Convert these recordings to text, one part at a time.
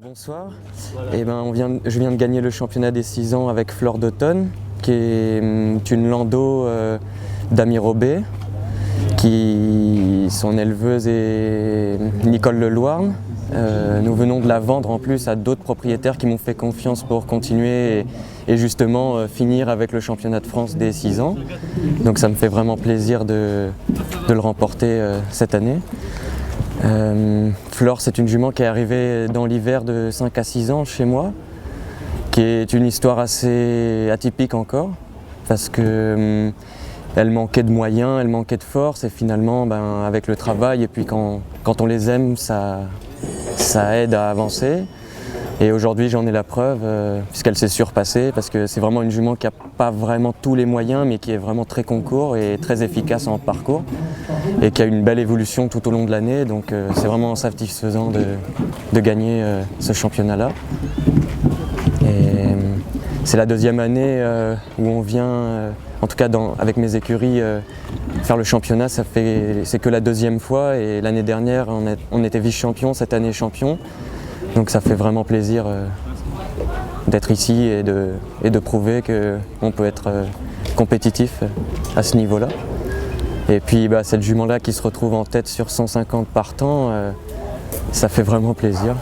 Bonsoir, je viens de gagner le championnat des 6 ans avec Flore d'Automne, qui est une landau d'Ami Robé, qui son éleveuse est Nicole Leloirne. Nous venons de la vendre en plus à d'autres propriétaires qui m'ont fait confiance pour continuer et justement finir avec le championnat de France des 6 ans. Donc ça me fait vraiment plaisir de le remporter cette année. Flore, c'est une jument qui est arrivée dans l'hiver de 5 à 6 ans chez moi, qui est une histoire assez atypique encore, parce que elle manquait de moyens, elle manquait de force, et finalement, avec le travail, et puis quand on les aime, ça aide à avancer. Et aujourd'hui, j'en ai la preuve, puisqu'elle s'est surpassée, parce que c'est vraiment une jument qui n'a pas vraiment tous les moyens, mais qui est vraiment très concours et très efficace en parcours, et qui a une belle évolution tout au long de l'année. Donc c'est vraiment satisfaisant de gagner ce championnat-là. Et c'est la deuxième année où on vient, en tout cas avec mes écuries, faire le championnat. C'est que la deuxième fois, et l'année dernière, on était vice-champion, cette année champion. Donc ça fait vraiment plaisir d'être ici et de prouver qu'on peut être compétitif à ce niveau-là. Et puis cette jument-là qui se retrouve en tête sur 150 partants, ça fait vraiment plaisir.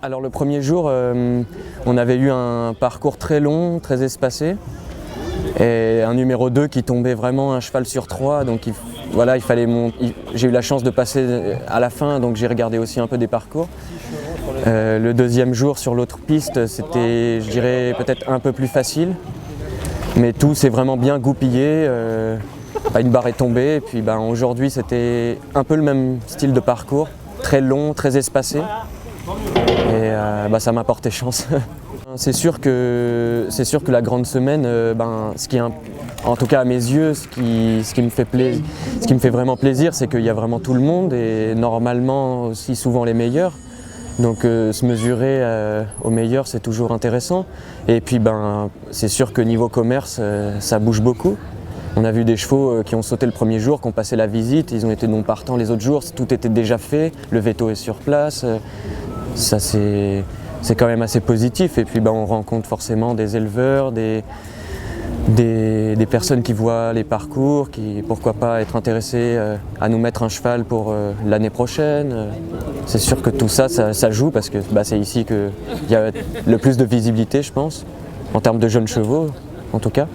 Alors le premier jour, on avait eu un parcours très long, très espacé, et un numéro 2 qui tombait vraiment un cheval sur 3, donc il fallait j'ai eu la chance de passer à la fin, donc j'ai regardé aussi un peu des parcours. Le deuxième jour sur l'autre piste, c'était, je dirais, peut-être un peu plus facile, mais tout s'est vraiment bien goupillé. Une barre est tombée, et puis aujourd'hui c'était un peu le même style de parcours, très long, très espacé, et ça m'a porté chance. C'est sûr que la grande semaine, en tout cas à mes yeux, ce qui me fait vraiment plaisir, c'est qu'il y a vraiment tout le monde, et normalement aussi souvent les meilleurs. Donc se mesurer aux meilleurs, c'est toujours intéressant. Et puis c'est sûr que niveau commerce, ça bouge beaucoup. On a vu des chevaux qui ont sauté le premier jour, qui ont passé la visite, ils ont été non partants les autres jours, tout était déjà fait, le veto est sur place. Ça c'est quand même assez positif. Et puis on rencontre forcément des éleveurs, des personnes qui voient les parcours, qui pourquoi pas être intéressées à nous mettre un cheval pour l'année prochaine. C'est sûr que tout ça joue, parce que c'est ici qu'il y a le plus de visibilité, je pense, en termes de jeunes chevaux en tout cas.